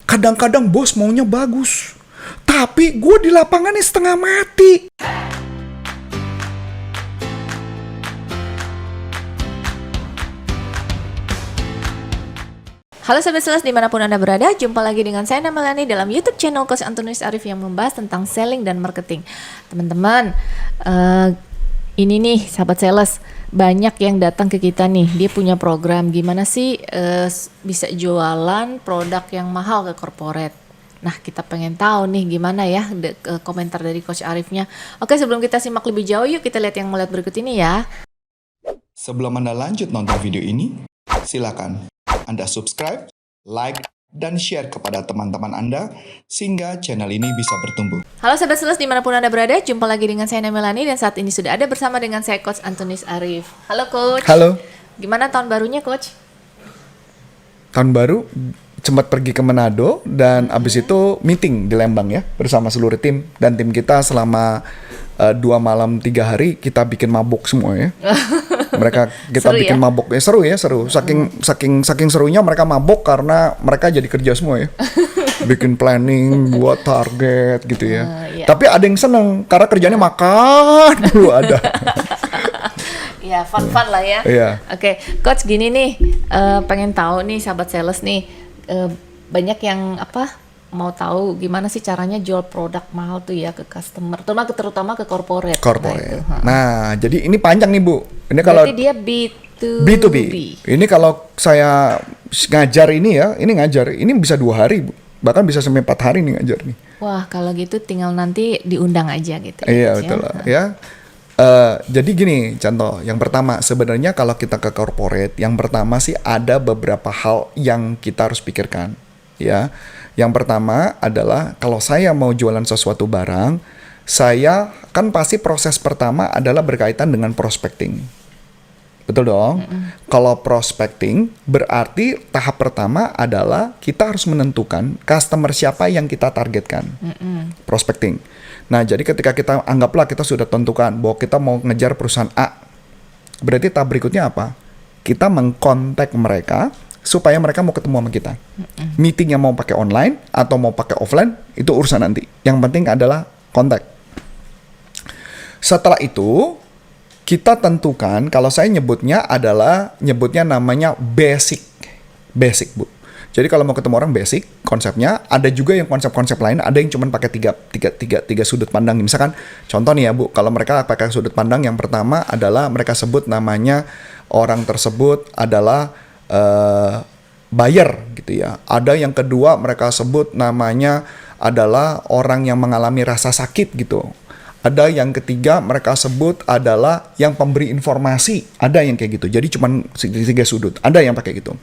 Kadang-kadang bos maunya bagus, tapi gue di lapangannya setengah mati. Halo Sobat Sales dimanapun Anda berada, jumpa lagi dengan saya Melani dalam YouTube channel Coach Antonius Arif yang membahas tentang selling dan marketing. Teman-teman, ini nih sahabat sales, banyak yang datang ke kita nih, dia punya program gimana sih bisa jualan produk yang mahal ke corporate. Nah, kita pengen tahu nih gimana ya komentar dari Coach Arifnya. Oke, sebelum kita simak lebih jauh, yuk kita lihat yang melihat berikut ini ya. Sebelum Anda lanjut nonton video ini, silakan Anda subscribe, like, dan share kepada teman-teman Anda sehingga channel ini bisa bertumbuh. Halo Sobat Sales dimanapun Anda berada, jumpa lagi dengan saya Melani dan saat ini sudah ada bersama dengan saya Coach Antonius Arif. Halo Coach. Halo. Gimana tahun barunya Coach? Tahun baru sempat pergi ke Manado dan abis itu meeting di Lembang ya bersama seluruh tim, dan tim kita selama 2 malam 3 hari kita bikin mabok semua ya. Kita seru bikin ya? mabok ya, seru. Saking serunya mereka mabok karena mereka jadi kerja semua ya. Bikin planning buat target gitu ya. Iya. Tapi ada yang seneng karena kerjanya makan dulu ada. Ya fun lah ya. Iya. Oke, Coach gini nih, pengen tahu nih sahabat sales nih, banyak yang mau tahu gimana sih caranya jual produk mahal tuh ya ke customer, terutama ke corporate. Nah, jadi ini panjang nih Bu. Ini kalau berarti dia B2B. Ini kalau saya ngajar ini ya, ini bisa 2 hari Bu. Bahkan bisa sampai 4 hari nih ngajar nih. Wah, kalau gitu tinggal nanti diundang aja gitu. Iya, Coach, betul lah ya. Jadi gini, contoh yang pertama sebenarnya kalau kita ke corporate, yang pertama sih ada beberapa hal yang kita harus pikirkan ya. Yang pertama adalah kalau saya mau jualan sesuatu barang, saya kan pasti proses pertama adalah berkaitan dengan prospecting. Betul dong? Kalau prospecting berarti tahap pertama adalah kita harus menentukan customer siapa yang kita targetkan. Prospecting. Nah, jadi ketika kita anggaplah kita sudah tentukan bahwa kita mau ngejar perusahaan A. Berarti tahap berikutnya apa? Kita mengkontak mereka supaya mereka mau ketemu sama kita. Meetingnya mau pakai online atau mau pakai offline, itu urusan nanti. Yang penting adalah kontak. Setelah itu, kita tentukan, kalau saya nyebutnya namanya basic. Basic, Bu. Jadi kalau mau ketemu orang basic, konsepnya, ada juga yang konsep-konsep lain, ada yang cuma pakai tiga sudut pandang. Misalkan, contoh nih ya Bu, kalau mereka pakai sudut pandang, yang pertama adalah mereka sebut namanya, orang tersebut adalah buyer gitu ya. Ada yang kedua mereka sebut namanya adalah orang yang mengalami rasa sakit gitu. Ada yang ketiga mereka sebut adalah yang pemberi informasi. Ada yang kayak gitu. Jadi cuma 3 sudut. Ada yang pakai gitu.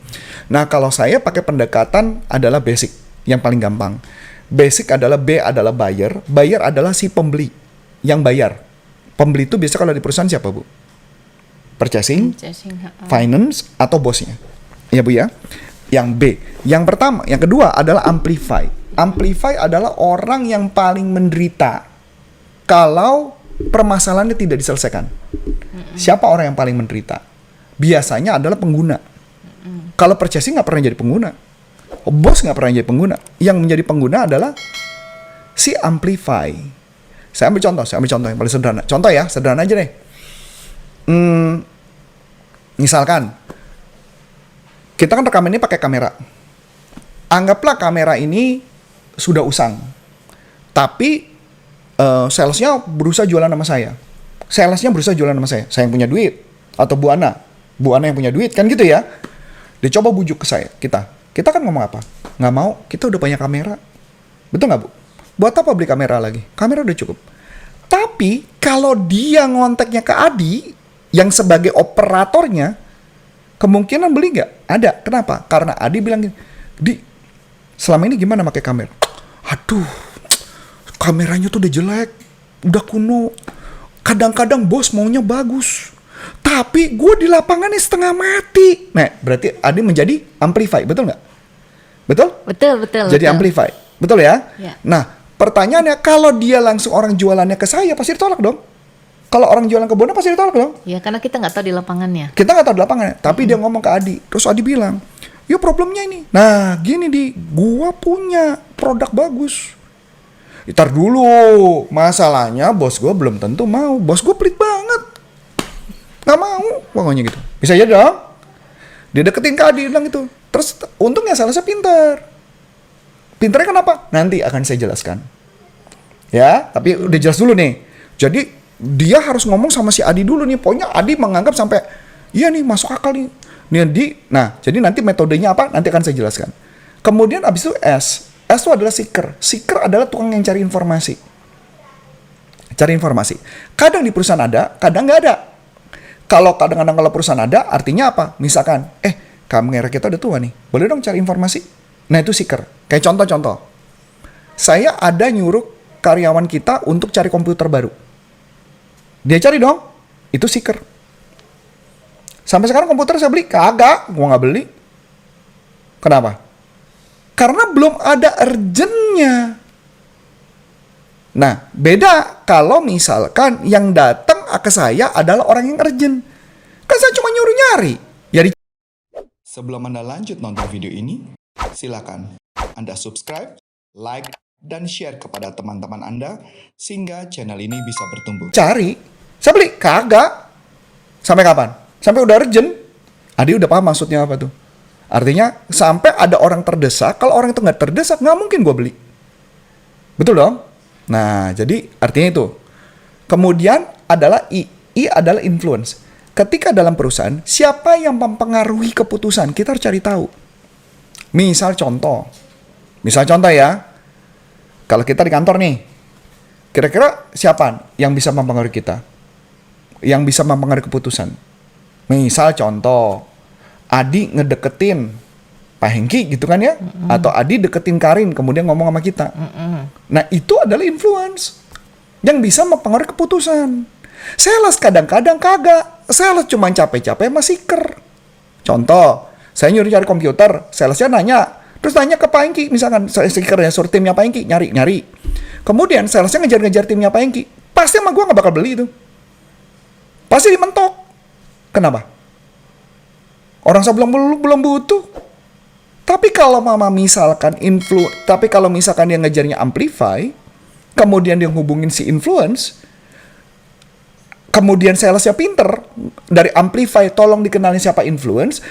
Nah, kalau saya pakai pendekatan adalah basic, yang paling gampang. Basic adalah B adalah buyer. Buyer adalah si pembeli yang bayar. Pembeli itu biasa kalau di perusahaan siapa, Bu? Purchasing, finance, atau bosnya. Ya Bu ya. Yang B. Yang kedua adalah amplify. Amplify adalah orang yang paling menderita kalau permasalahannya tidak diselesaikan. Siapa orang yang paling menderita? Biasanya adalah pengguna. Kalau purchasing nggak pernah jadi pengguna. Bos nggak pernah jadi pengguna. Yang menjadi pengguna adalah si amplify. Saya ambil contoh yang paling sederhana. Contoh ya, sederhana aja deh. Misalkan kita kan rekam ini pakai kamera. Anggaplah kamera ini sudah usang, tapi salesnya berusaha jualan sama saya. Saya yang punya duit, atau Bu Ana yang punya duit, kan gitu ya. Dia coba bujuk ke saya, kita kan ngomong apa? Nggak mau, kita udah punya kamera. Betul nggak Bu? Buat apa beli kamera lagi? Kamera udah cukup. Tapi kalau dia ngonteknya ke Adi yang sebagai operatornya, kemungkinan beli nggak? Ada. Kenapa? Karena Adi bilang gini, Di, selama ini gimana pakai kamera? Aduh, kameranya tuh udah jelek, udah kuno. Kadang-kadang bos maunya bagus, tapi gue di lapangannya setengah mati. Nah, berarti Adi menjadi amplify, betul nggak? Betul? Betul. Jadi amplify, betul ya? Ya. Nah, pertanyaannya, kalau dia langsung orang jualannya ke saya, pasti ditolak dong. Kalau orang jualan ke Bona pasti ditolak dong. Ya, karena kita nggak tahu di lapangannya. Kita nggak tahu di lapangannya, tapi dia ngomong ke Adi. Terus Adi bilang, Ya problemnya ini. Nah gini gua punya produk bagus. Ntar dulu, masalahnya bos gua belum tentu mau. Bos gua pelit banget. Nggak mau, pokoknya gitu. Bisa aja dong. Dia deketin Kak Adi, bilang gitu. Terus untungnya salesnya pinter. Pinternya kenapa? Nanti akan saya jelaskan. Ya, tapi udah jelas dulu nih. Jadi dia harus ngomong sama si Adi dulu nih. Pokoknya Adi menganggap sampai, iya nih masuk akal nih. Nah, jadi nanti metodenya apa? Nanti akan saya jelaskan. Kemudian abis itu S. S itu adalah seeker. Seeker adalah tukang yang cari informasi. Cari informasi. Kadang di perusahaan ada, kadang nggak ada. Kadang-kadang kalau perusahaan ada, artinya apa? Misalkan, kamera kita udah tua nih. Boleh dong cari informasi? Nah, itu seeker. Kayak contoh-contoh. Saya ada nyuruh karyawan kita untuk cari komputer baru. Dia cari dong. Itu seeker. Sampai sekarang komputer saya beli? Kagak, gua nggak beli. Kenapa? Karena belum ada urgentnya. Nah, beda kalau misalkan yang datang ke saya adalah orang yang urgent. Kan saya cuma nyuruh nyari. Sebelum Anda lanjut nonton video ini, silakan Anda subscribe, like, dan share kepada teman-teman Anda sehingga channel ini bisa bertumbuh. Cari, saya beli? Kagak. Sampai kapan? Sampai udah urgent. Adi udah paham maksudnya apa tuh? Artinya sampai ada orang terdesak. Kalau orang itu nggak terdesak, nggak mungkin gue beli. Betul dong? Nah, jadi artinya itu. Kemudian adalah I. I adalah influence. Ketika dalam perusahaan, siapa yang mempengaruhi keputusan? Kita harus cari tahu. Misal contoh ya. Kalau kita di kantor nih, kira-kira siapa yang bisa mempengaruhi kita? Yang bisa mempengaruhi keputusan? Misal contoh, Adi ngedeketin Pak Hengki gitu kan ya? Atau Adi deketin Karin kemudian ngomong sama kita. Nah itu adalah influence yang bisa mempengaruhi keputusan. Sales kadang-kadang kagak. Sales cuma capek-capek sama seeker. Contoh, saya nyuruh cari komputer, salesnya nanya. Terus nanya ke Pak Hengki, misalkan seekernya suruh timnya Pak Hengki, nyari. Kemudian salesnya ngejar-ngejar timnya Pak Hengki. Pasti sama gue gak bakal beli itu. Pasti dimentok. Kenapa? Orang saya belum butuh. Tapi kalau misalkan dia ngejarnya amplify, kemudian dia hubungin si influence, kemudian salesnya pinter, dari amplify tolong dikenalin siapa influence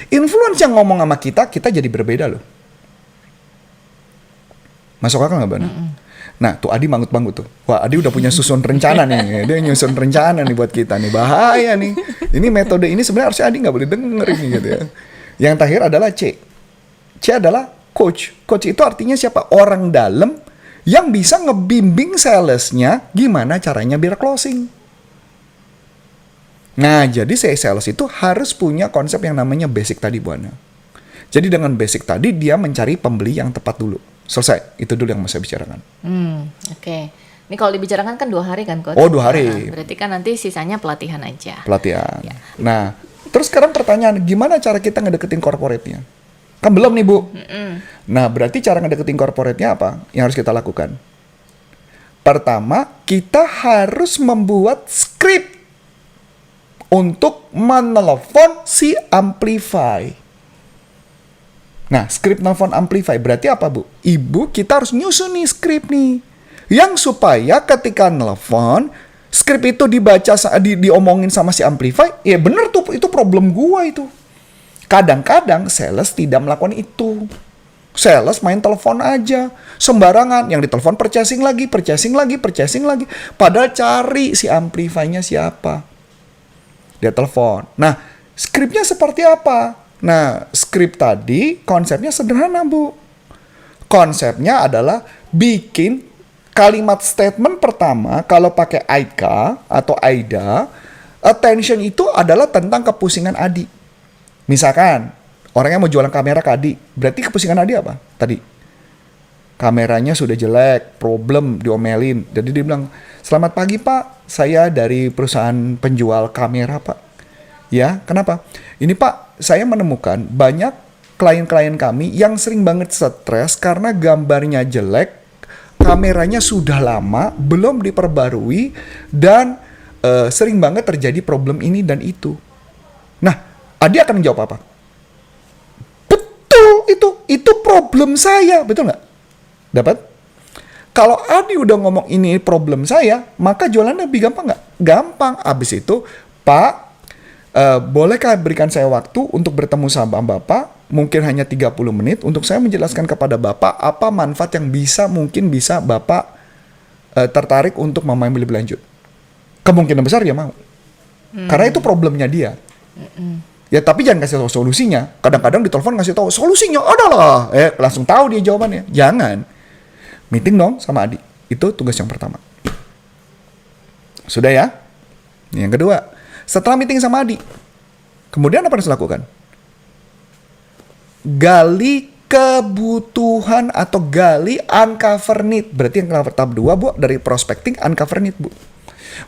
yang ngomong sama kita jadi berbeda loh. Masuk akal nggak, Bana? Nah, tuh Adi mangut-mangut tuh. Wah, Adi udah punya susun rencana nih. Dia nyusun rencana nih buat kita nih. Bahaya nih. Ini metode ini sebenarnya harusnya Adi nggak boleh denger ini gitu ya. Yang terakhir adalah C. C adalah coach. Coach itu artinya siapa? Orang dalam yang bisa ngebimbing salesnya gimana caranya biar closing. Nah, jadi sales itu harus punya konsep yang namanya basic tadi, Bu Ana. Jadi dengan basic tadi dia mencari pembeli yang tepat dulu. Selesai, itu dulu yang mau saya bicarakan. Oke. Ini kalau dibicarakan kan 2 hari kan, Coach? Oh, 2 hari. Berarti kan nanti sisanya pelatihan aja. Pelatihan. Ya. Nah, terus sekarang pertanyaan, gimana cara kita ngedeketin corporate-nya? Kan belum nih, Bu. Nah, berarti cara ngedeketin corporate-nya apa yang harus kita lakukan? Pertama, kita harus membuat skrip untuk menelepon si Amplify. Nah, skrip nelfon Amplify berarti apa, Bu? Ibu, kita harus nyusun nih skrip nih. Yang supaya ketika nelfon, skrip itu dibaca, diomongin sama si Amplify, ya bener tuh, itu problem gua itu. Kadang-kadang sales tidak melakukan itu. Sales main telepon aja, sembarangan. Yang ditelepon purchasing lagi. Padahal cari si Amplify-nya siapa. Dia telepon. Nah, skripnya seperti apa? Nah, skrip tadi konsepnya sederhana, Bu. Konsepnya adalah bikin kalimat statement pertama kalau pakai Aika atau Aida, attention itu adalah tentang kepusingan Adi. Misalkan, orangnya mau jualan kamera ke Adi, berarti kepusingan Adi apa? Tadi, kameranya sudah jelek, problem, diomelin. Jadi dia bilang, selamat pagi Pak, saya dari perusahaan penjual kamera Pak. Ya, kenapa? Ini Pak, saya menemukan banyak klien-klien kami yang sering banget stres karena gambarnya jelek, kameranya sudah lama, belum diperbarui, dan sering banget terjadi problem ini dan itu. Nah, Adi akan menjawab apa? Betul! itu problem saya, betul nggak? Dapat? Kalau Adi udah ngomong ini problem saya, maka jualannya lebih gampang nggak? Gampang. Abis itu, Pak, bolehkah berikan saya waktu untuk bertemu sama Bapak? Mungkin hanya 30 menit untuk saya menjelaskan kepada Bapak apa manfaat yang mungkin bisa Bapak tertarik untuk mengambil lebih lanjut. Kemungkinan besar dia mau. Karena itu problemnya dia. Ya tapi jangan kasih tahu solusinya. Kadang-kadang di telepon ngasih tahu solusinya adalah, langsung tahu dia jawabannya. Jangan. Meeting dong sama Adi. Itu tugas yang pertama. Sudah ya? Yang kedua, setelah meeting sama Adi, kemudian apa yang harus dilakukan? Gali kebutuhan atau gali uncover need. Berarti yang tahap 2, Bu, dari prospecting uncover need, Bu.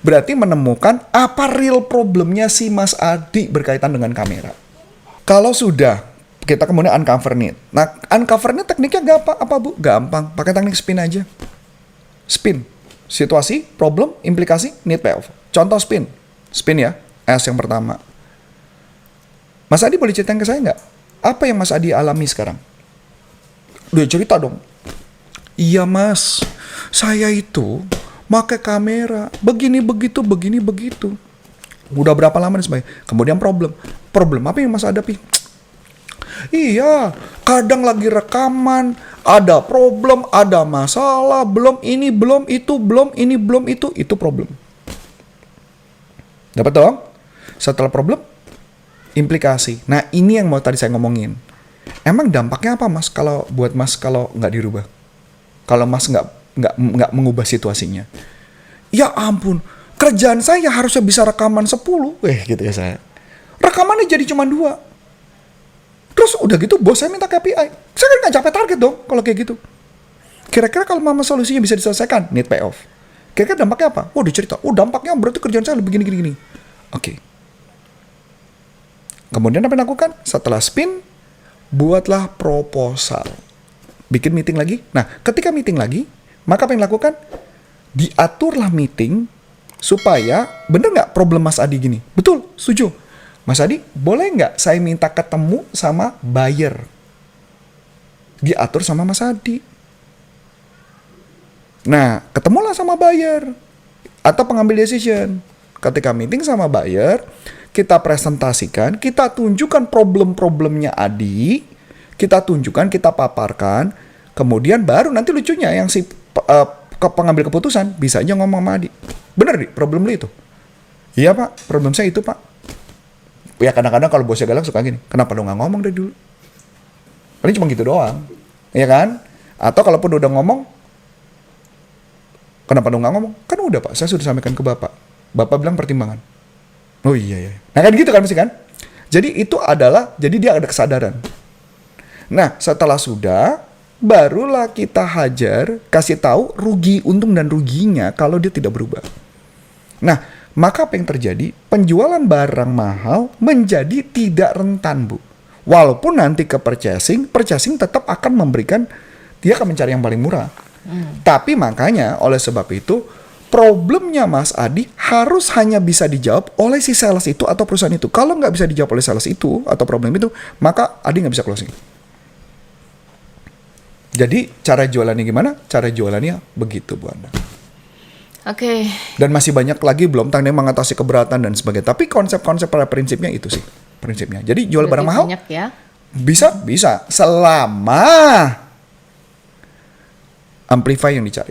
Berarti menemukan apa real problemnya si Mas Adi berkaitan dengan kamera. Kalau sudah, kita kemudian uncover need. Nah, uncover need tekniknya gampang apa, Bu? Gampang, pakai teknik spin aja. Spin. Situasi, problem, implikasi, need, payoff. Contoh spin. Spin ya, S yang pertama. Mas Adi boleh ceritain ke saya nggak? Apa yang Mas Adi alami sekarang? Dia cerita dong. Iya Mas, saya itu pakai kamera, begini begitu. Udah berapa lama dan sebagainya. Kemudian problem apa yang Mas hadapi? Iya, kadang lagi rekaman, ada problem, ada masalah, belum ini, belum itu problem. Dapat dong? Setelah problem, implikasi. Nah ini yang mau tadi saya ngomongin. Emang dampaknya apa Mas kalau buat Mas kalau nggak dirubah? Kalau Mas nggak mengubah situasinya? Ya ampun, kerjaan saya harusnya bisa rekaman 10. Gitu ya saya. Rekamannya jadi cuma 2. Terus udah gitu bos saya minta KPI. Saya kan nggak capai target dong kalau kayak gitu. Kira-kira kalau mama solusinya bisa diselesaikan, need payoff. Kira-kira dampaknya apa? Oh dicerita, dampaknya berarti kerjaan saya lebih gini. Oke. Kemudian apa yang dilakukan? Setelah spin, buatlah proposal. Bikin meeting lagi. Nah, ketika meeting lagi, maka apa yang dilakukan? Diaturlah meeting supaya, bener nggak problem Mas Adi gini? Betul, setuju. Mas Adi, boleh nggak saya minta ketemu sama buyer? Diatur sama Mas Adi. Nah, ketemulah sama buyer. Atau pengambil decision. Ketika meeting sama buyer, kita presentasikan, kita tunjukkan problem-problemnya Adi, kita tunjukkan, kita paparkan, kemudian baru nanti lucunya yang si pengambil keputusan bisa aja ngomong sama Adi. Bener nih, problem lu itu? Iya Pak, problem saya itu Pak. Ya kadang-kadang kalau bosnya galak suka gini, kenapa lu nggak ngomong dari dulu? Paling cuma gitu doang, ya kan? Atau kalaupun udah ngomong, kenapa lu nggak ngomong? Kan udah Pak, saya sudah sampaikan ke Bapak. Bapak bilang pertimbangan. Oh iya. Nah kan gitu kan mesti kan? Jadi itu adalah, jadi dia ada kesadaran. Nah setelah sudah, barulah kita hajar, kasih tahu rugi, untung dan ruginya kalau dia tidak berubah. Nah, maka apa yang terjadi? Penjualan barang mahal menjadi tidak rentan, Bu. Walaupun nanti ke purchasing tetap akan memberikan, dia akan mencari yang paling murah. Tapi makanya oleh sebab itu, problemnya Mas Adi harus hanya bisa dijawab oleh si sales itu atau perusahaan itu. Kalau nggak bisa dijawab oleh sales itu atau problem itu, maka Adi nggak bisa closing. Jadi cara jualannya gimana? Cara jualannya begitu Bu Anda. Oke. Dan masih banyak lagi belum tentang mengatasi keberatan dan sebagainya. Tapi konsep-konsep pada prinsipnya itu sih. Prinsipnya. Jadi jual barang mahal banyak ya. Bisa selama amplify yang dicari.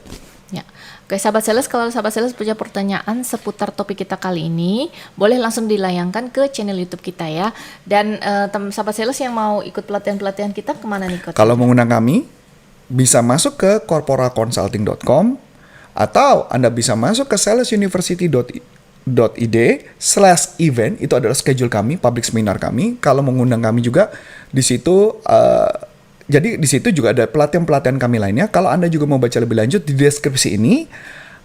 Ya. Oke, sahabat sales, kalau sahabat sales punya pertanyaan seputar topik kita kali ini, boleh langsung dilayangkan ke channel YouTube kita ya. Dan sahabat sales yang mau ikut pelatihan-pelatihan kita kemana nih Coach? Kalau mengundang kami, bisa masuk ke corporalconsulting.com atau Anda bisa masuk ke salesuniversity.id/event. Itu adalah schedule kami, public seminar kami. Kalau mengundang kami juga di situ. Jadi di situ juga ada pelatihan-pelatihan kami lainnya. Kalau Anda juga mau baca lebih lanjut, di deskripsi ini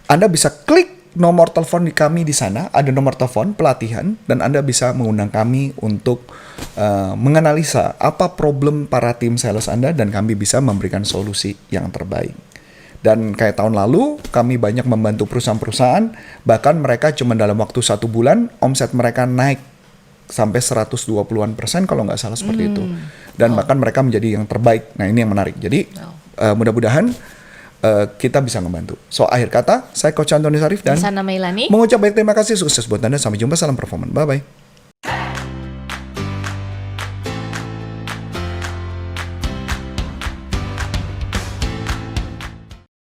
Anda bisa klik nomor telepon di kami di sana. Ada nomor telepon pelatihan dan Anda bisa mengundang kami untuk menganalisa apa problem para tim sales Anda dan kami bisa memberikan solusi yang terbaik. Dan kayak tahun lalu kami banyak membantu perusahaan-perusahaan, bahkan mereka cuma dalam waktu 1 bulan omset mereka naik sampai 120% kalau nggak salah seperti itu. Dan bahkan mereka menjadi yang terbaik. Nah ini yang menarik. Jadi mudah-mudahan kita bisa membantu. So akhir kata, saya Coach Antoni Sarif dan Sana Mailani. mengucap baik terima kasih, sukses buat Anda. Sampai jumpa, salam performan. Bye-bye.